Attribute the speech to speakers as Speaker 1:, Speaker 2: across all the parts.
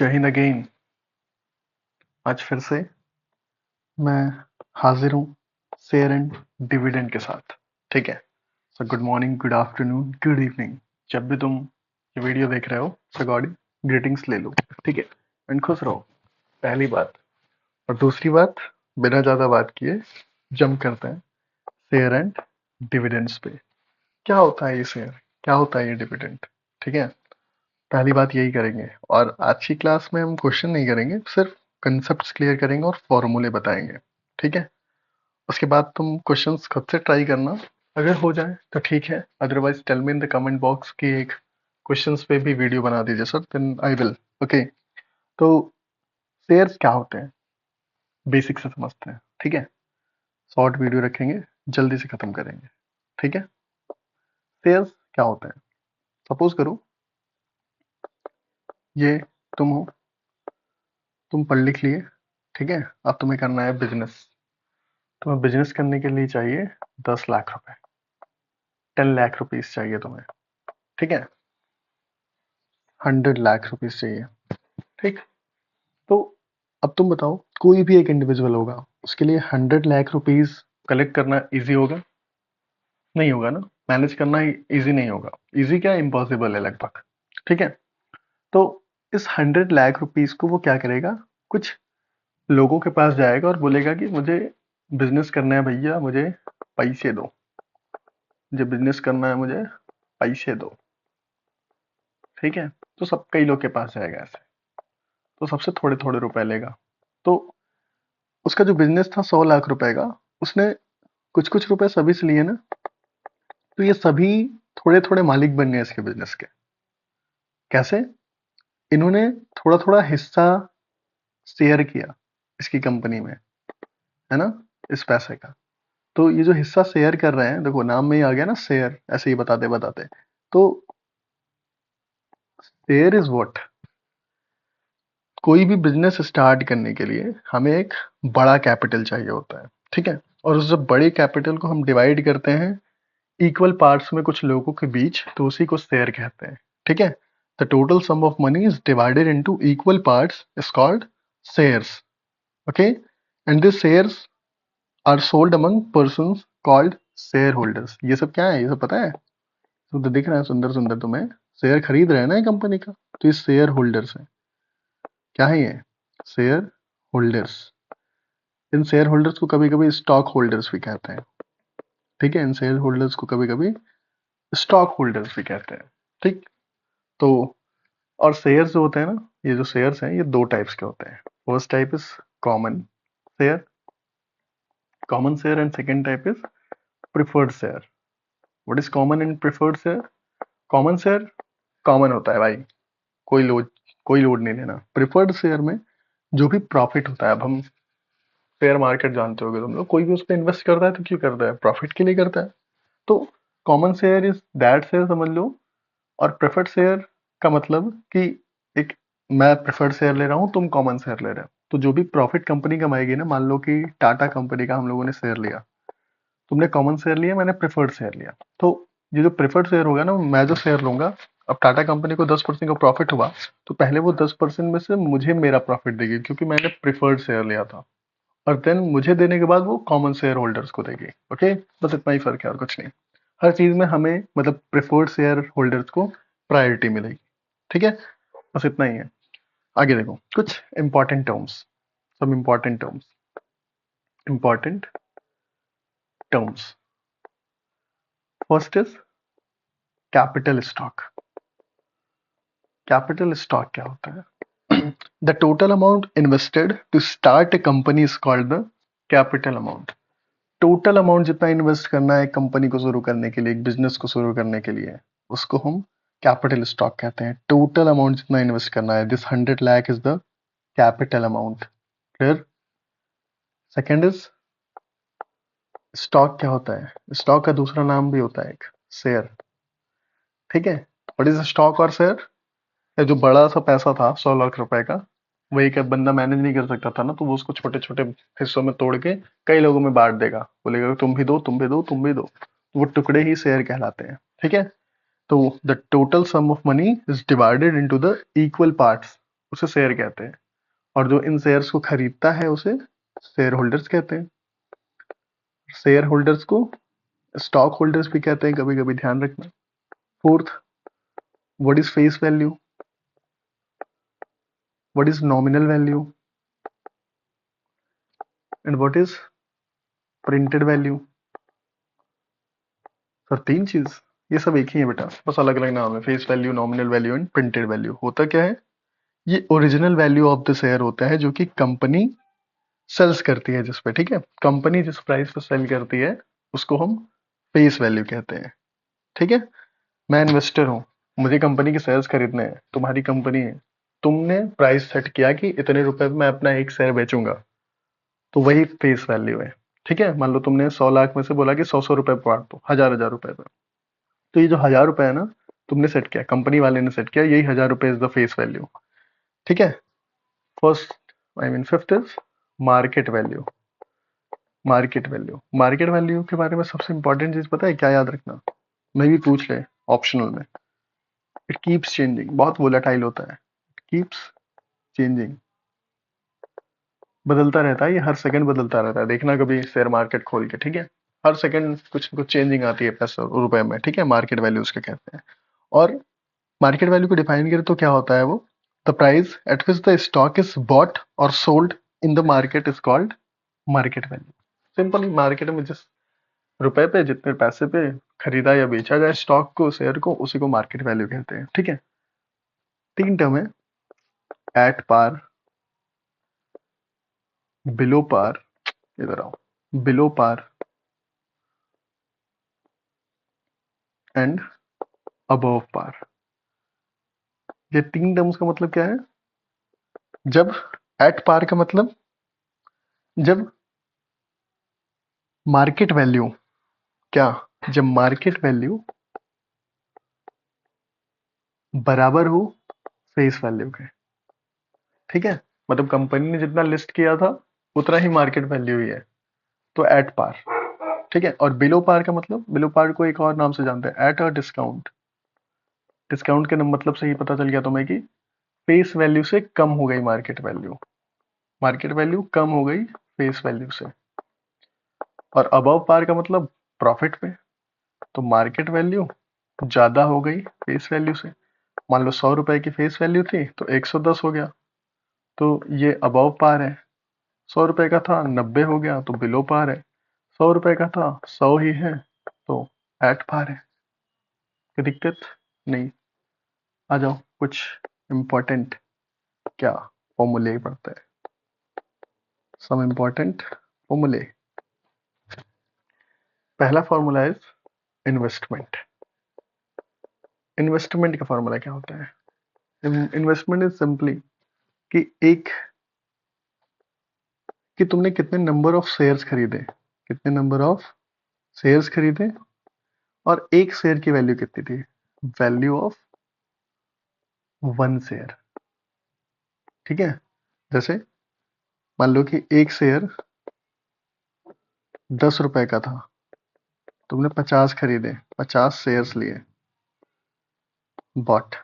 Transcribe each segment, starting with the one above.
Speaker 1: जय हिंद अगेन। आज फिर से मैं हाजिर हूँ शेयर एंड डिविडेंड के साथ। ठीक है। So good morning, good afternoon, good evening. जब भी तुम ये वीडियो देख रहे हो सो गॉड ग्रीटिंग्स ले लो। ठीक है, एंड खुश रहो, पहली बात। और दूसरी बात, बिना ज़्यादा बात किए जंप करते हैं शेयर एंड डिविडेंड्स पे। क्या होता है ये शेयर, क्या होता है ये डिविडेंड? ठीक है, पहली बात यही करेंगे। और आज की क्लास में हम क्वेश्चन नहीं करेंगे, सिर्फ कंसेप्ट्स क्लियर करेंगे और फॉर्मूले बताएंगे। ठीक है, उसके बाद तुम क्वेश्चंस खुद से ट्राई करना, अगर हो जाए तो ठीक है, otherwise tell me in the comment box की एक क्वेश्चंस पे भी वीडियो बना दीजिए sir, then I will. Okay, तो शेयर्स क्या होते हैं बेसिक से समझते हैं। ठीक है, शॉर्ट वीडियो रखेंगे, जल्दी से खत्म करेंगे। ठीक है, शेयर्स क्या होते हैं? सपोज करो ये तुम हो, तुम पढ़ लिख लिए। ठीक है, अब तुम्हें करना है बिजनेस। तुम्हें बिजनेस करने के लिए चाहिए 10 लाख रुपए, 10 लाख रुपीज चाहिए तुम्हें। ठीक है, 100 लाख रुपीज चाहिए। ठीक, तो अब तुम बताओ, कोई भी एक इंडिविजुअल होगा, उसके लिए 100 लाख रुपीज कलेक्ट करना इजी होगा? नहीं होगा ना, मैनेज करना इजी नहीं होगा। इजी क्या, इम्पॉसिबल है लगभग। ठीक है, तो इस 100 लाख रुपीज को वो क्या करेगा, कुछ लोगों के पास जाएगा और बोलेगा कि मुझे बिजनेस करना है भैया, मुझे पैसे दो, मुझे बिजनेस करना है, मुझे पैसे दो। ठीक है, तो सब कई लोग के पास जाएगा ऐसे, तो सबसे थोड़े थोड़े रुपए लेगा। तो उसका जो बिजनेस था 100 लाख रुपए का, उसने कुछ कुछ रुपए सभी से लिए ना, तो ये सभी थोड़े थोड़े मालिक बन गए इसके बिजनेस के। कैसे? इन्होंने थोड़ा थोड़ा हिस्सा शेयर किया इसकी कंपनी में, है ना, इस पैसे का। तो ये जो हिस्सा शेयर कर रहे हैं, देखो नाम में ही आ गया ना शेयर, ऐसे ही बताते बताते। तो शेयर इज व्हाट, कोई भी बिजनेस स्टार्ट करने के लिए हमें एक बड़ा कैपिटल चाहिए होता है। ठीक है, और उस जब बड़े कैपिटल को हम डिवाइड करते हैं इक्वल पार्ट्स में कुछ लोगों के बीच, तो उसी को शेयर कहते हैं। ठीक है, the total sum of money is divided into equal parts is called shares. Okay, and this shares are sold among persons called shareholders. ये सब क्या है, ये सब पता है? तो दिख रहा है सुंदर सुंदर तुम्हें, शेयर खरीद रहे हैं ना ये कंपनी का, तो ये शेयर होल्डर्स है। क्या है ये? Share holders. इन शेयर होल्डर्स को कभी कभी स्टॉक होल्डर्स भी कहते हैं। ठीक है, इन शेयर होल्डर्स को कभी कभी स्टॉक होल्डर्स भी कहते हैं। ठीक, तो और शेयर्स जो होते हैं ना, ये जो शेयर्स हैं ये दो टाइप्स के होते हैं। First type is common share, common share, and second type is preferred share. What is common and preferred share? Common share common होता है भाई, कोई लोड नहीं लेना। प्रिफर्ड शेयर में जो भी प्रॉफिट होता है, अब हम शेयर मार्केट जानते होगे तुम लोग, कोई भी उस पर इन्वेस्ट करता है तो क्यों करता है? प्रॉफिट के लिए करता है। तो common share is that share समझ लो। और प्रेफर्ड शेयर का मतलब कि एक, मैं प्रेफर्ड शेयर ले रहा हूँ, तुम कॉमन शेयर ले रहे हो, तो जो भी प्रॉफिट कंपनी कमाएगी ना, मान लो कि टाटा कंपनी का हम लोगों ने शेयर लिया, तुमने कॉमन शेयर लिया, मैंने प्रेफर्ड शेयर लिया, तो ये जो प्रेफर्ड शेयर होगा ना, मैं जो शेयर लूंगा, अब टाटा कंपनी को 10% का प्रॉफिट हुआ, तो पहले वो 10% में से मुझे मेरा प्रॉफिट देगी, क्योंकि मैंने प्रेफर्ड शेयर लिया था। और देन मुझे देने के बाद वो कॉमन शेयर होल्डर्स को देगी। ओके, बस इतना ही फर्क है और कुछ नहीं। हर चीज में हमें मतलब प्रेफर्ड शेयर होल्डर्स को प्रायोरिटी मिलेगी। ठीक है, बस इतना ही है। आगे देखो कुछ इंपॉर्टेंट टर्म्स, सब important terms. First is capital stock. Capital stock क्या होता है? The total amount invested to start a company is called the capital amount. Total amount जितना इन्वेस्ट करना है कंपनी को शुरू करने के लिए, एक बिजनेस को शुरू करने के लिए, उसको हम कैपिटल स्टॉक कहते हैं। टोटल अमाउंट जितना इन्वेस्ट करना है, this 100 lakh is the capital amount. फिर सेकेंड इज स्टॉक। क्या होता है? स्टॉक का दूसरा नाम भी होता है एक, शेयर। ठीक है, व्हाट इज स्टॉक और शेयर? ये जो बड़ा सा पैसा था 100 लाख रुपए का, वो एक बंदा मैनेज नहीं कर सकता था ना, तो वो उसको छोटे छोटे हिस्सों में तोड़ के कई लोगों में बांट देगा, बोलेगा तुम भी दो, तुम भी दो, तुम भी दो। वो टुकड़े ही शेयर कहलाते हैं। ठीक है, तो the total sum of money is divided into the equal parts उसे शेयर कहते हैं, और जो इन शेयर्स को खरीदता है उसे शेयर होल्डर्स कहते हैं। शेयर होल्डर्स को स्टॉक होल्डर्स भी कहते हैं कभी कभी, ध्यान रखना। Fourth, what is face value, what is nominal value, and what is printed value. Sir 3 चीज, ये सब एक ही है बेटा, बस अलग अलग नाम है। Face value, nominal value and printed value. होता क्या है, ये original value of the share होता है जो कि कंपनी सेल्स करती है जिस पे, ठीक है। कंपनी जिस प्राइस पे सेल करती है उसको हम फेस वैल्यू कहते हैं, ठीक है। मैं इन्वेस्टर हूँ, मुझे कंपनी के शेयर्स खरीदने हैं, तुम्हारी कंपनी है, तुमने प्राइस सेट किया कि इतने रुपए में मैं अपना एक शेयर बेचूंगा, तो वही फेस वैल्यू है, ठीक है। मान लो तुमने 100 लाख में से बोला कि 100 रुपए बांट दो, 1000 रुपए पे, तो ये जो 1000 रुपए है ना, तुमने सेट किया, कंपनी वाले ने सेट किया, यही 1000 रुपए इज द फेस वैल्यू, ठीक है। First, I mean fifth is market value. Market value, market value के बारे में सबसे इंपॉर्टेंट चीज पता है क्या, याद रखना, मैं भी पूछ ले ऑप्शनल में। इट कीप्स चेंजिंग, बहुत वोलेटाइल होता है, इट कीप्स चेंजिंग, बदलता रहता है, ये हर सेकंड बदलता रहता है, देखना कभी शेयर मार्केट खोल के, ठीक है। हर सेकंड कुछ न कुछ चेंजिंग आती है पैसे रुपए में, ठीक है। मार्केट वैल्यू उसके कहते हैं। और मार्केट वैल्यू को डिफाइन करें तो क्या होता है वो, the price at which the stock is bought और sold in the market is called market value. Simple, market में जिस रुपए पे, जितने पैसे पे खरीदा या बेचा जाए स्टॉक को, शेयर को, उसी को मार्केट वैल्यू कहते हैं, ठीक है। 3 टर्म है, एट पार, बिलो पार, इधर आओ, below par and above par. ये 3 टर्म्स का मतलब क्या है, जब एट पार का मतलब जब मार्केट वैल्यू, क्या, जब मार्केट वैल्यू बराबर हो फेस वैल्यू के, ठीक है। मतलब कंपनी ने जितना लिस्ट किया था उतना ही मार्केट वैल्यू ही है, तो एट पार, ठीक है। और बिलो पार का मतलब, बिलो पार को एक और नाम से जानते हैं, एट अ डिस्काउंट। डिस्काउंट के मतलब से ही पता चल गया तुम्हें कि फेस वैल्यू से कम हो गई मार्केट वैल्यू, मार्केट वैल्यू कम हो गई फेस वैल्यू से। और अबव पार का मतलब प्रॉफिट पे, तो मार्केट वैल्यू ज्यादा हो गई फेस वैल्यू से। मान लो 100 रुपए की फेस वैल्यू थी तो 110 हो गया, तो ये अबव पार है। 100 रुपए का था, 90 हो गया तो बिलो पार है। 100 रुपए का था, 100 ही है, तो एट पार है। कोई दिक्कत नहीं। आ जाओ, कुछ इम्पोर्टेंट क्या फॉर्मूले पढ़ते हैं, सम इम्पोर्टेंट फॉर्मूले। पहला फॉर्मूला इज इन्वेस्टमेंट। इन्वेस्टमेंट का फॉर्मूला क्या होता है, इन्वेस्टमेंट इज सिंपली कि एक, कि तुमने कितने नंबर ऑफ शेयर्स खरीदे, कितने नंबर ऑफ शेयर्स खरीदे, और एक शेयर की वैल्यू कितनी थी, वैल्यू ऑफ 1 शेयर, ठीक है। जैसे मान लो कि एक शेयर 10 रुपए का था, तुमने 50 खरीदे, 50 शेयर्स लिए, बॉट,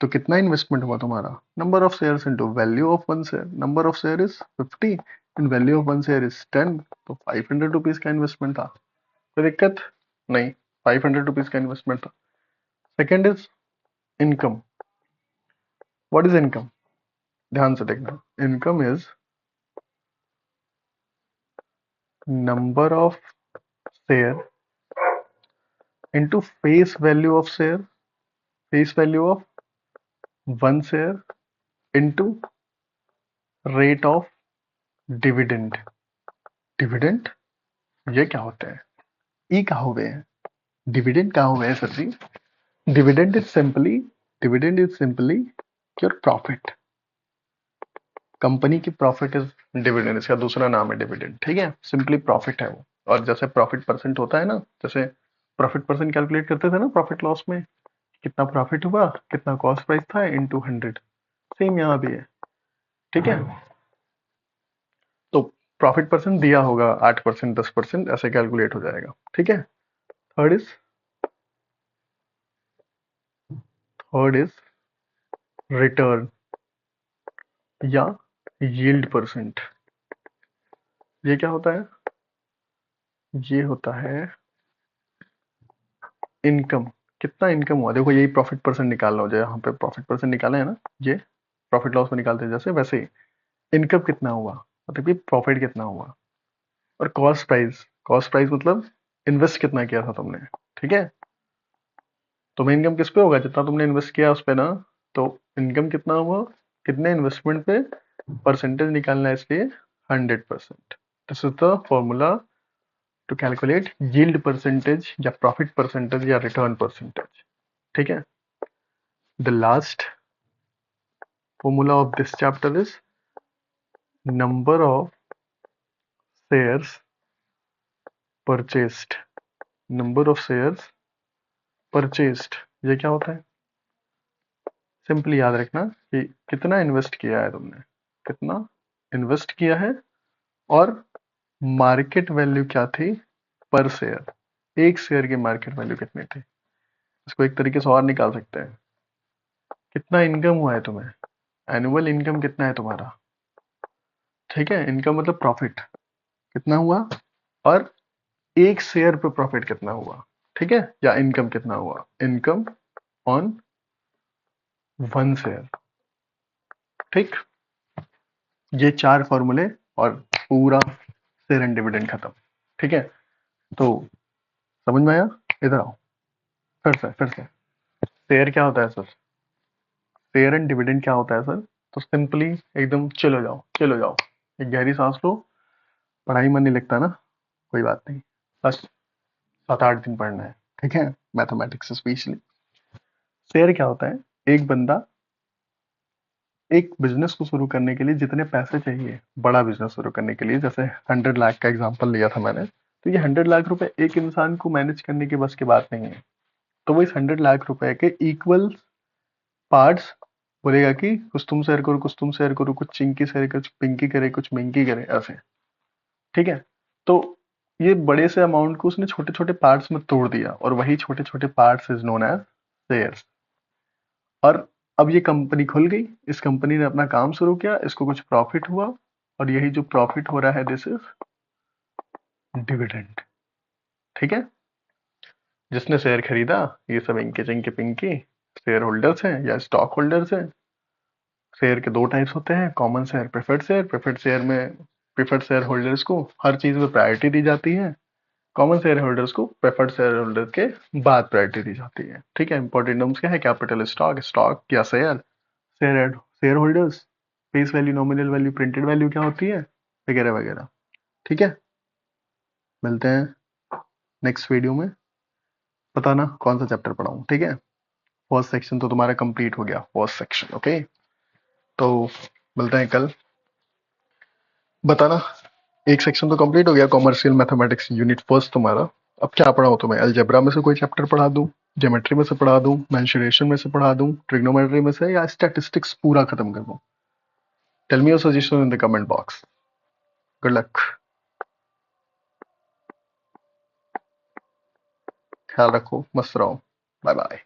Speaker 1: तो कितना इन्वेस्टमेंट हुआ तुम्हारा, number of shares into value of 1 share. Number of share is 50 and value of 1 share is 10, तो 500 रुपीज का इन्वेस्टमेंट था। कोई दिक्कत नहीं, 500 रुपीज का इन्वेस्टमेंट था। Second is income. What is income, ध्यान से देखना, income is number of share into face value of share, face value of 1 share into rate of dividend. Dividend ये क्या होता है, ई कहा हुए हैं, डिविडेंड कहा हुए हैं sir ji. Dividend is simply, dividend is simply your profit, company की प्रॉफिट इज डिविडेंड, इसका दूसरा नाम है डिविडेंड, ठीक है। सिंपली प्रॉफिट है वो। और जैसे प्रॉफिट परसेंट होता है ना, जैसे प्रॉफिट परसेंट कैलकुलेट करते थे ना प्रॉफिट लॉस में, कितना प्रॉफिट हुआ, कितना कॉस्ट प्राइस था इनटू 100, सेम यहाँ भी है, ठीक है। तो प्रॉफिट परसेंट दिया होगा 8%, 10%, ऐसे कैलकुलेट हो जाएगा, ठीक है। Third is, third is return. या यील्ड परसेंट। ये क्या होता है? ये होता है इनकम। कितना इनकम हुआ, देखो यही प्रॉफिट परसेंट निकालना हो जाए, यहाँ पे प्रॉफिट परसेंट निकाले है ना, ये प्रॉफिट लॉस में निकालते हैं जैसे, वैसे ही इनकम कितना हुआ, मतलब कि प्रॉफिट कितना हुआ। और कॉस्ट प्राइस मतलब इन्वेस्ट कितना किया था तुमने, ठीक है। तुम्हें इनकम किस पे होगा, जितना तुमने इन्वेस्ट किया उस पे ना। तो इनकम कितना हुआ, कितने इन्वेस्टमेंट पे, परसेंटेज निकालना है इसलिए 100%। This is the formula to calculate yield percentage या प्रॉफिट परसेंटेज या रिटर्न परसेंटेज, ठीक है। The last formula of this chapter is number of shares purchased। number of shares purchased ये क्या होता है? सिंपली याद रखना कि कितना इन्वेस्ट किया है तुमने, कितना इन्वेस्ट किया है, और मार्केट वैल्यू क्या थी पर शेयर, एक शेयर की मार्केट वैल्यू कितनी थी। इसको एक तरीके से और निकाल सकते हैं, कितना इनकम हुआ है तुम्हें, एनुअल इनकम कितना है तुम्हारा, ठीक है। इनकम मतलब प्रॉफिट कितना हुआ, और एक शेयर पे प्रॉफिट कितना हुआ, ठीक है। या इनकम कितना हुआ, इनकम ऑन वन शेयर, ठीक। ये चार फॉर्मूले और पूरा शेयर एंड डिविडेंड खत्म, ठीक है। तो समझ में आया? इधर आओ, फिर से शेयर क्या होता है सर, शेयर एंड डिविडेंड क्या होता है सर। तो सिंपली एकदम चिल हो जाओ, एक गहरी सांस लो। पढ़ाई में नहीं लगता ना, कोई बात नहीं, बस 7-8 दिन पढ़ना है, ठीक है, मैथमेटिक्स स्पेशली। शेयर क्या होता है, एक बंदा एक बिजनेस को शुरू करने के लिए जितने पैसे चाहिए, बड़ा बिजनेस शुरू करने के लिए, जैसे 100 लाख का एग्जांपल लिया था मैंने, तो ये 100 लाख रुपए एक इंसान को मैनेज करने की बस की बात नहीं है। तो वो इस 100 लाख रुपए के इक्वल पार्ट्स बोलेगा कि कुछ तुम शेयर करो, कुछ तुम शेयर करो, कुछ चिंकी शेयर करे, कुछ पिंकी करे, कुछ मिंकी करे, ऐसे, ठीक है। तो ये बड़े से अमाउंट को उसने छोटे छोटे पार्ट्स में तोड़ दिया, और वही छोटे छोटे parts is known as shares. और अब ये कंपनी खुल गई, इस कंपनी ने अपना काम शुरू किया, इसको कुछ प्रॉफिट हुआ, और यही जो प्रॉफिट हो रहा है दिस इज डिविडेंड, ठीक है। जिसने शेयर खरीदा, ये सब इनके चिंके पिंकी शेयर होल्डर्स हैं या स्टॉक होल्डर्स हैं। शेयर के दो टाइप्स होते हैं, common share, preferred share. Preferred share में प्रेफर्ड शेयर होल्डर्स को हर चीज में प्रायोरिटी दी जाती है, कॉमन शेयर होल्डर्स को प्रेफर्ड शेयर होल्डर के बाद प्रायोरिटी दी जाती है, ठीक है। इंपॉर्टेंट टर्म्स क्या है, कैपिटल, स्टॉक, स्टॉक या share, share holders, face value, nominal value, printed value क्या होती है, वगैरह वगैरह, ठीक है। मिलते हैं नेक्स्ट वीडियो में, बताना कौन सा चैप्टर पढ़ाऊं, ठीक है। फर्स्ट सेक्शन तो तुम्हारा कंप्लीट हो गया, फर्स्ट सेक्शन, ओके। तो मिलते हैं कल, बताना। एक सेक्शन तो कंप्लीट हो गया, कॉमर्शियल मैथमेटिक्स यूनिट फर्स्ट तुम्हारा। अब क्या पढ़ाऊं तुम्हें, अलजेब्रा में से कोई चैप्टर पढ़ा दूं, ज्योमेट्री में से पढ़ा दूं, मेंसुरेशन में से पढ़ा दूं, ट्रिग्नोमेट्री में से, या स्टैटिस्टिक्स पूरा खत्म कर दूं? Tell me your suggestion in the comment box. Good luck, ख्याल रखो, मस्त रहो, बाय बाय।